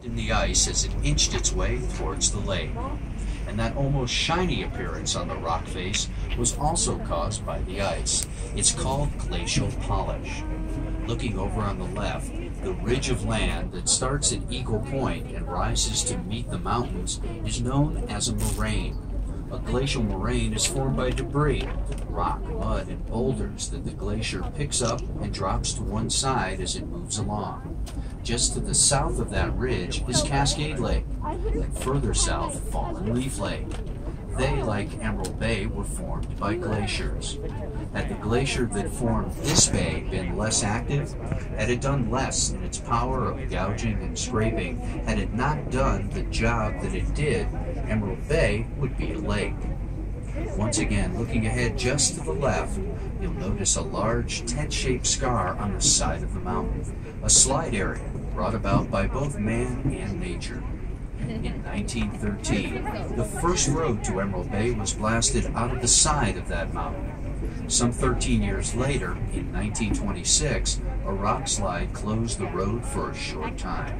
in the ice as it inched its way towards the lake. And that almost shiny appearance on the rock face was also caused by the ice. It's called glacial polish. Looking over on the left, the ridge of land that starts at Eagle Point and rises to meet the mountains is known as a moraine. A glacial moraine is formed by debris, rock, mud, and boulders that the glacier picks up and drops to one side as it moves along. Just to the south of that ridge is Cascade Lake, and further south, Fallen Leaf Lake. They, like Emerald Bay, were formed by glaciers. Had the glacier that formed this bay been less active, had it done less in its power of gouging and scraping, had it not done the job that it did, Emerald Bay would be a lake. Once again, looking ahead just to the left, you'll notice a large tent-shaped scar on the side of the mountain, a slide area brought about by both man and nature. In 1913, the first road to Emerald Bay was blasted out of the side of that mountain. Some 13 years later, in 1926, a rock slide closed the road for a short time.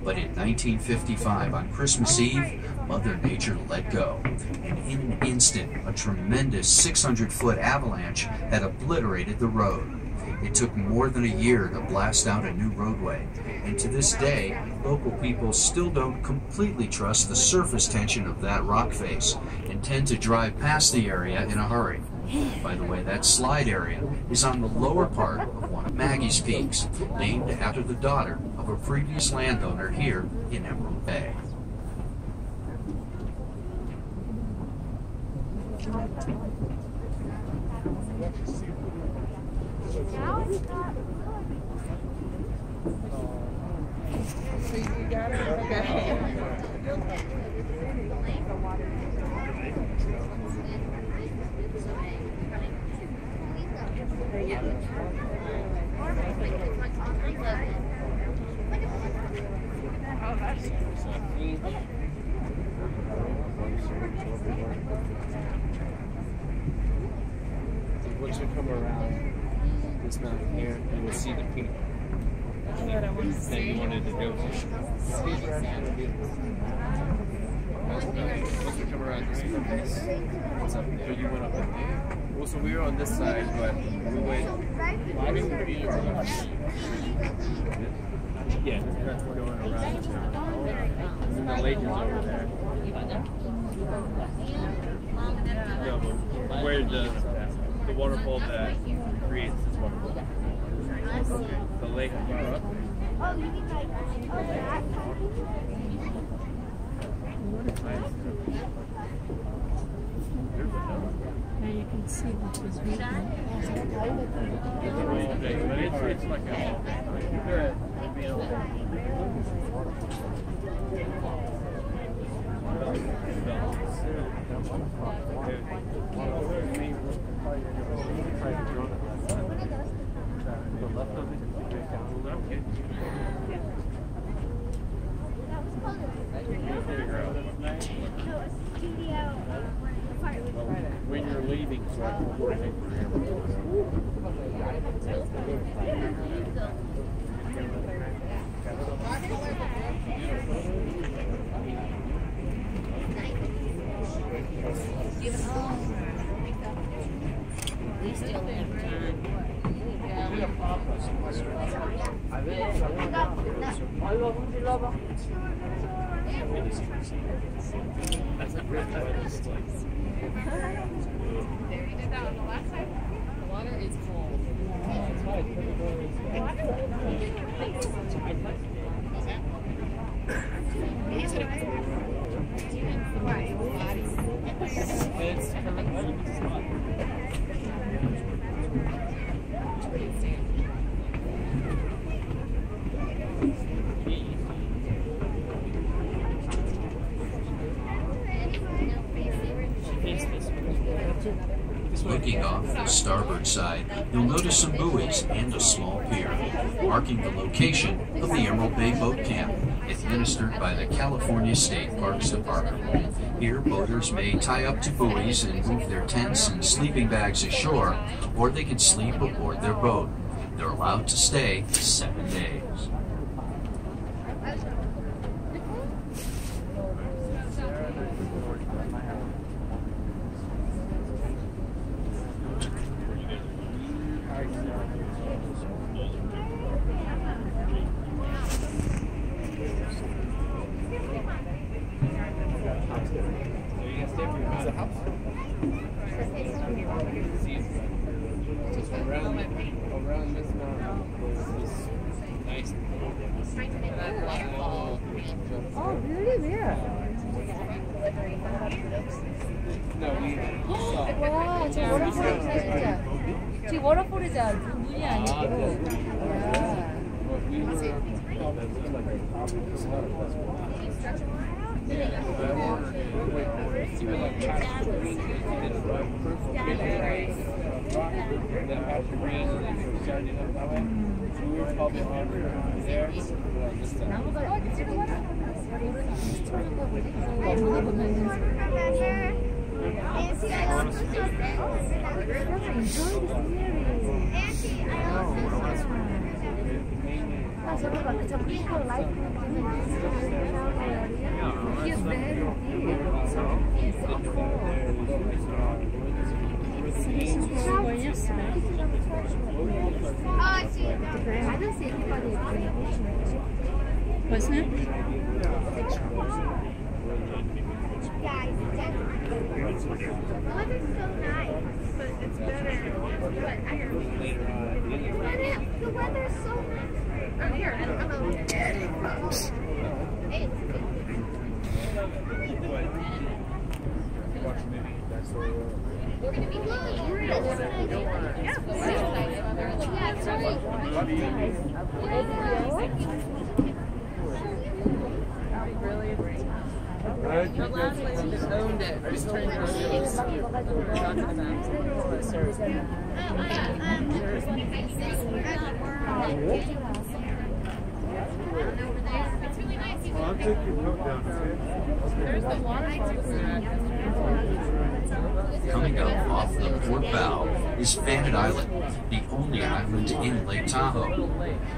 But in 1955, on Christmas Eve, Mother Nature let go, and in an instant, a tremendous 600-foot avalanche had obliterated the road. It took more than a year to blast out a new roadway, and to this day, local people still don't completely trust the surface tension of that rock face and tend to drive past the area in a hurry. By the way, that slide area is on the lower part of one of Maggie's Peaks, named after the daughter of a previous landowner here in Emerald Bay. Now it's not. So you got it? Okay. Once you come around this mountain here, you will see the peak that you wanted to go to. Once we come around this place, what's up there? You went up there. Well, so we were on this side, but we went. Yeah, that's going around. And then the lake is over there. No, but where the waterfall that creates this waterfall. The lake is up. Now you can see what was written. It's like when you're leaving, so I can coordinate for We still have time. There, you did that on the last side? The water is cold. Looking off the starboard side, you'll notice some buoys and a small pier, marking the location of the Emerald Bay Boat Camp, administered by the California State Parks Department. Here, boaters may tie up to buoys and move their tents and sleeping bags ashore, or they can sleep aboard their boat. They're allowed to stay 7 days. 와, 저 워터폴이다 진짜. 지금 워터폴이자 눈이 아니고. I don't see anybody. What's that? The weather's so nice, but it's better. The weather's so nice. Oh, here, I don't know. Hey, we're gonna be good. Yeah. The last lady that owned it was turned Coming up off the port bow is Fannet Island, the only island in Lake Tahoe.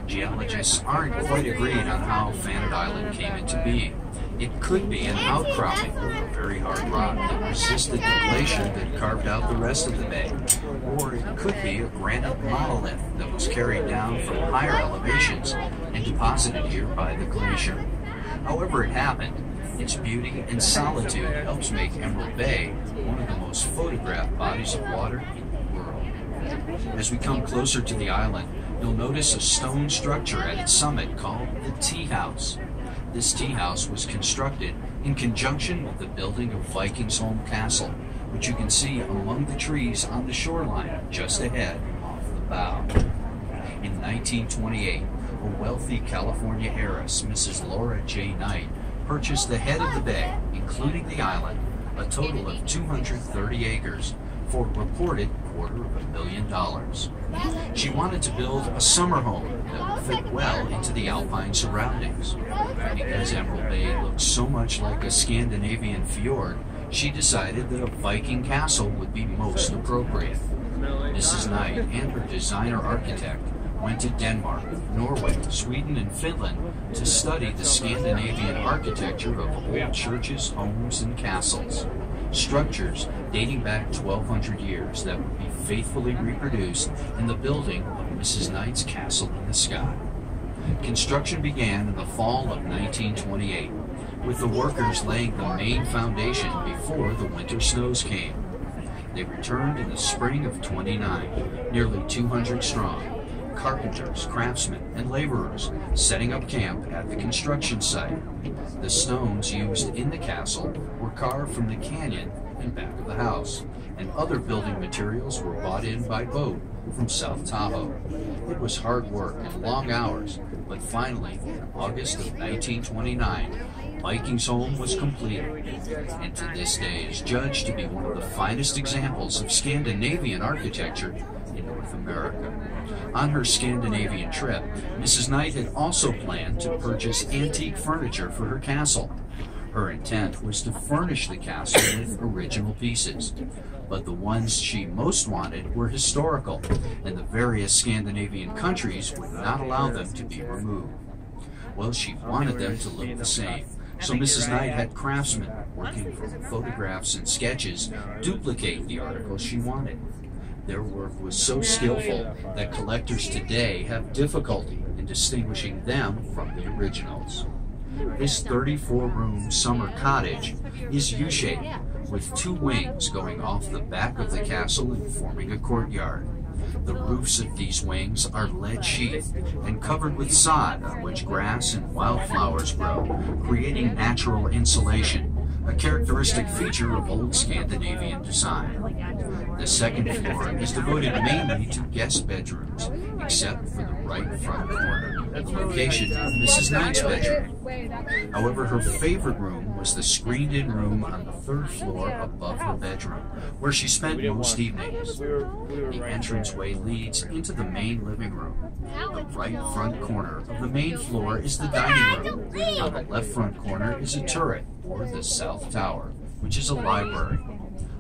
Geologists aren't quite agreed on how Fannet Island came into being. It could be an outcropping of very hard rock that resisted the glacier that carved out the rest of the bay. Or it could be a granite monolith that was carried down from higher elevations and deposited here by the glacier. However it happened, its beauty and solitude helps make Emerald Bay one of the most photographed bodies of water in the world. As we come closer to the island, you'll notice a stone structure at its summit called the Tea House. This tea house was constructed in conjunction with the building of Vikingsholm Castle, which you can see among the trees on the shoreline just ahead off the bow. In 1928, a wealthy California heiress, Mrs. Laura J. Knight, purchased the head of the bay, including the island, a total of 230 acres, for a reported $250,000. She wanted to build a summer home that would fit well into the alpine surroundings. Because Emerald Bay looked so much like a Scandinavian fjord, she decided that a Viking castle would be most appropriate. Mrs. Knight and her designer architect went to Denmark, Norway, Sweden, and Finland to study the Scandinavian architecture of old churches, homes, and castles. Structures dating back 1,200 years that would be faithfully reproduced in the building of Mrs. Knight's Castle in the Sky. Construction began in the fall of 1928, with the workers laying the main foundation before the winter snows came. They returned in the spring of '29, nearly 200 strong, carpenters, craftsmen, and laborers setting up camp at the construction site. The stones used in the castle were carved from the canyon and back of the house, and other building materials were brought in by boat from South Tahoe. It was hard work and long hours, but finally, in August of 1929, Vikingsholm was completed, and to this day is judged to be one of the finest examples of Scandinavian architecture in North America. On her Scandinavian trip, Mrs. Knight had also planned to purchase antique furniture for her castle. Her intent was to furnish the castle with original pieces, but the ones she most wanted were historical, and the various Scandinavian countries would not allow them to be removed. Well, she wanted them to look the same, so Mrs. Knight had craftsmen working from photographs and sketches duplicate the articles she wanted. Their work was so skillful that collectors today have difficulty in distinguishing them from the originals. This 34-room summer cottage is U-shaped, with two wings going off the back of the castle and forming a courtyard. The roofs of these wings are lead sheathed and covered with sod on which grass and wildflowers grow, creating natural insulation, a characteristic feature of old Scandinavian design. The second floor is devoted mainly to guest bedrooms, except for the right front corner, the location of Mrs. Knight's bedroom. However, her favorite room was the screened-in room on the third floor above her bedroom, where she spent most evenings. The entranceway leads into the main living room. The right front corner of the main floor is the dining room. On the left front corner is a turret, or the South Tower, which is a library.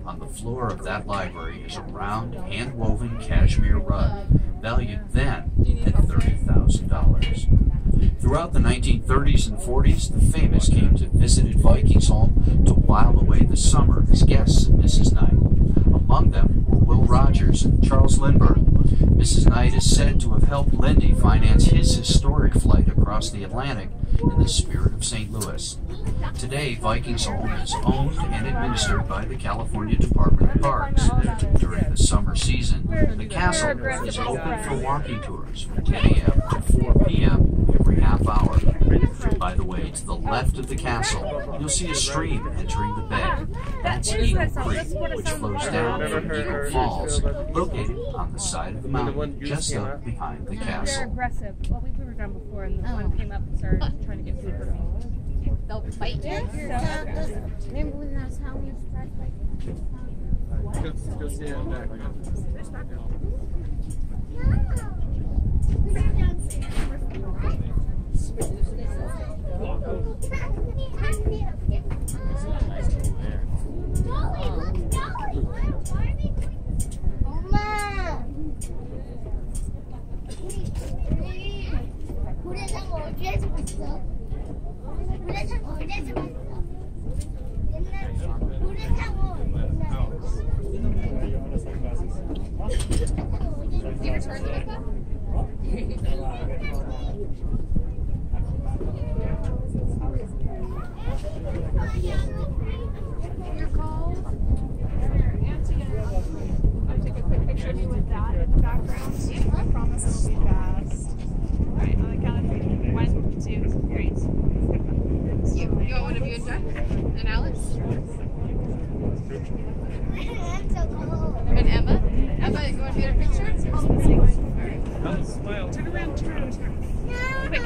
On the floor of that library is a round, hand-woven cashmere rug, valued then at $30,000. Throughout the 1930s and 40s, the famous came to visit Vikings home to while away the summer as guests of Mrs. Knight. Among them were Will Rogers and Charles Lindbergh. Mrs. Knight is said to have helped Lindy finance his historic flight across the Atlantic in the spirit of St. Louis. Today, Vikings Home is owned and administered by the California Department of Parks. During the summer season, the castle is open for walking tours from 10 a.m. to 4 p.m. every half hour. By the way, to the left of the castle, you'll see a stream entering the bay. That's Eagle Creek, which flows down from Eagle Falls, located on the side of the mountain just up behind the They're castle. aggressive. Well, we were done before, and the one came up and started trying to get food for me. They'll bite you. Remember when I was telling you Go see it back. You return them? Your call. I'll take a quick picture of you with that in the background. I promise it'll be fast. Alright, on the count of 3. 1, 2, great. You want one of you and Jeff? And Alex? And Emma? Emma, you want to get a picture? Smile. Turn around. Quick.